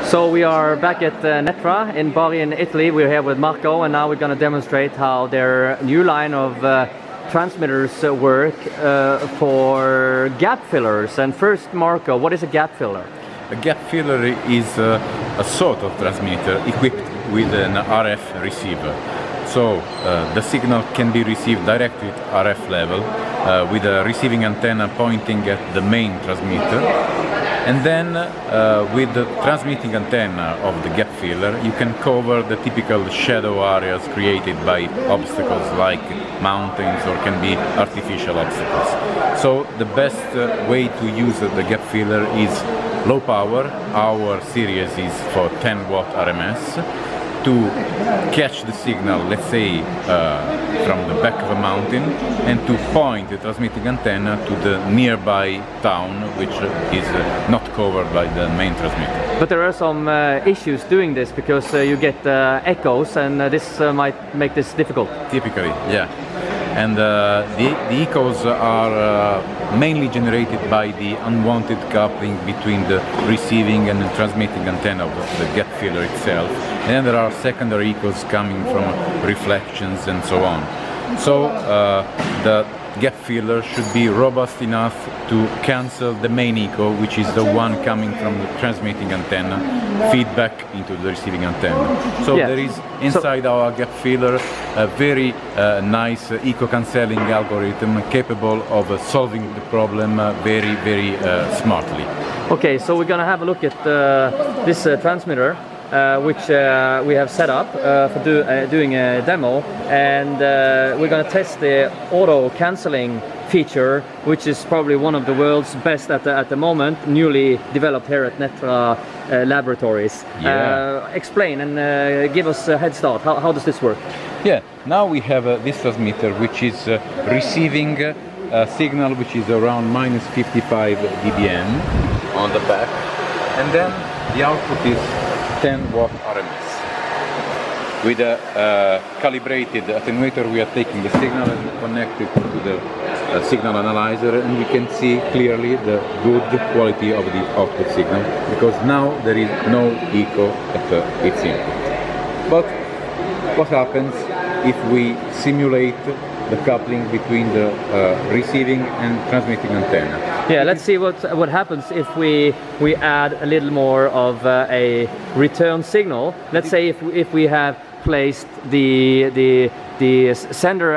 So we are back at Neetra in Bari in Italy. We're here with Marco, and now we're going to demonstrate how their new line of transmitters work for gap fillers. And first, Marco, what is a gap filler? A gap filler is a sort of transmitter equipped with an RF receiver. So the signal can be received directly at RF level with a receiving antenna pointing at the main transmitter. And then with the transmitting antenna of the gap filler, you can cover the typical shadow areas created by obstacles like mountains, or can be artificial obstacles. So the best way to use the gap filler is low power. Our series is for 10 watt RMS. To catch the signal, let's say, from the back of a mountain, and to point the transmitting antenna to the nearby town, which is not covered by the main transmitter. But there are some issues doing this, because you get echoes, and this might make this difficult. Typically, yeah. And the echoes are mainly generated by the unwanted coupling between the receiving and the transmitting antenna of the gap filler itself. And then there are secondary echoes coming from reflections and so on. So the gap filler should be robust enough to cancel the main echo, which is the one coming from the transmitting antenna, feedback into the receiving antenna. So there is inside our gap filler a very nice echo cancelling algorithm capable of solving the problem very smartly. Okay, so we're gonna have a look at this transmitter, which we have set up for doing a demo, and we're going to test the auto cancelling feature, which is probably one of the world's best at the moment, newly developed here at Neetra Laboratories. Yeah. Explain and give us a head start. How does this work? Yeah, now we have this transmitter which is receiving a signal which is around -55 dBm on the back, and then the output is 10 watt RMS. With a calibrated attenuator, we are taking the signal and connect it to the signal analyzer, and we can see clearly the good quality of the output signal, because now there is no echo at its input. But what happens if we simulate the coupling between the receiving and transmitting antenna? Yeah, let's see what happens if we add a little more of a return signal. Let's say if we have placed the sender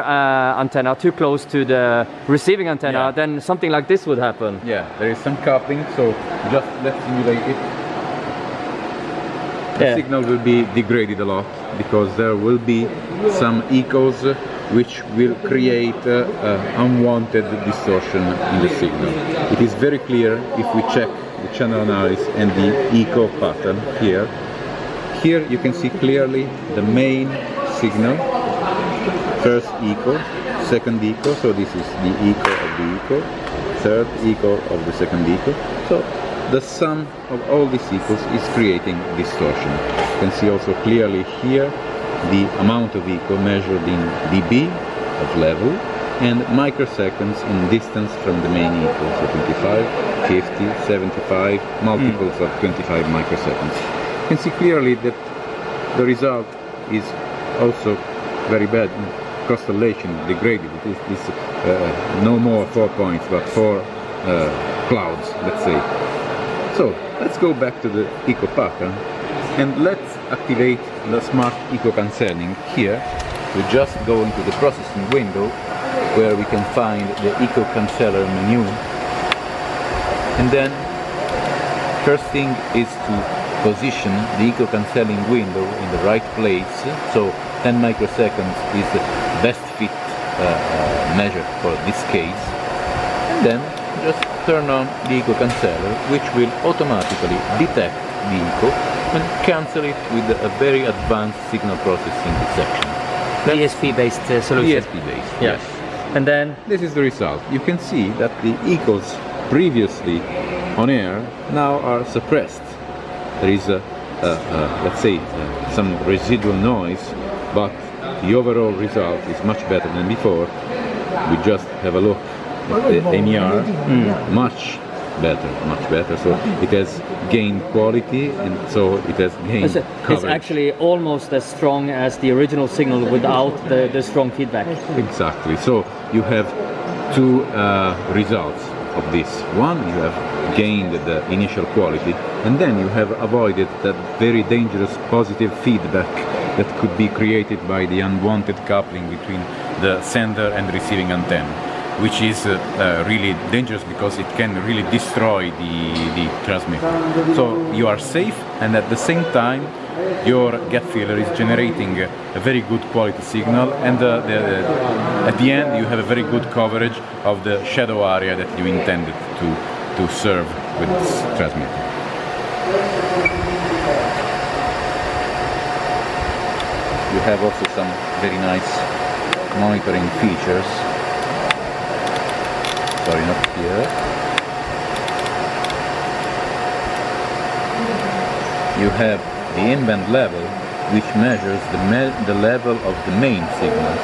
antenna too close to the receiving antenna, then something like this would happen. Yeah, there is some coupling, so just let's simulate it. The signal will be degraded a lot, because there will be some echoes which will create unwanted distortion in the signal. It is very clear if we check the channel analysis and the echo pattern here. Here you can see clearly the main signal, first echo, second echo, so this is the echo of the echo, third echo of the second echo. So the sum of all these echoes is creating distortion. You can see also clearly here the amount of echo measured in dB of level and microseconds in distance from the main echo, so 25, 50, 75, multiples of 25 microseconds. You can see clearly that the result is also very bad. Constellation degraded. It is no more 4 points, but 4 clouds, let's say. So let's go back to the echo pattern, and let's activate the smart echo cancelling here. We just go into the processing window, where we can find the echo canceller menu, and then first thing is to position the echo cancelling window in the right place. So 10 microseconds is the best fit measure for this case, and then just turn on the echo canceller, which will automatically detect the echo and cancel it with a very advanced signal processing section. DSP-based solution. DSP-based, yes. And then this is the result. You can see that the echoes previously on air now are suppressed. There is let's say some residual noise, but the overall result is much better than before. We just have a look at the NER, much better, much better. So it has gained quality, and so it has gained coverage. It's actually almost as strong as the original signal without the strong feedback. Exactly. So you have two results of this. One, you have gained the initial quality, and then you have avoided that very dangerous positive feedback that could be created by the unwanted coupling between the sender and receiving antenna, which is really dangerous because it can really destroy the transmitter. So you are safe, and at the same time your gap filler is generating a very good quality signal, and at the end you have a very good coverage of the shadow area that you intended to serve with this transmitter. You have also some very nice monitoring features. Sorry, not here. You have the in-band level, which measures the level of the main signal,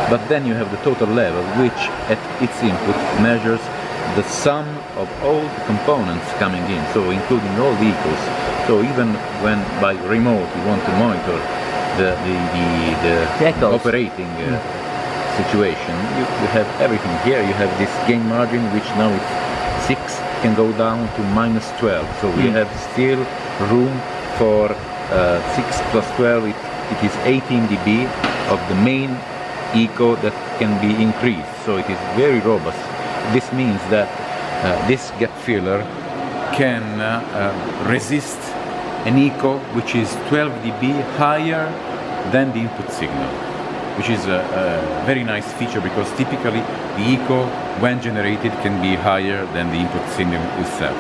but then you have the total level, which at its input measures the sum of all the components coming in, so including all the echoes. So even when by remote you want to monitor the operating situation, you have everything here. You have this gain margin, which now is 6, can go down to -12. So we have still room for 6 plus 12. It is 18 dB of the main echo that can be increased. So it is very robust. This means that this gap filler can resist an echo which is 12 dB higher than the input signal, which is a very nice feature, because typically the echo when generated can be higher than the input signal itself.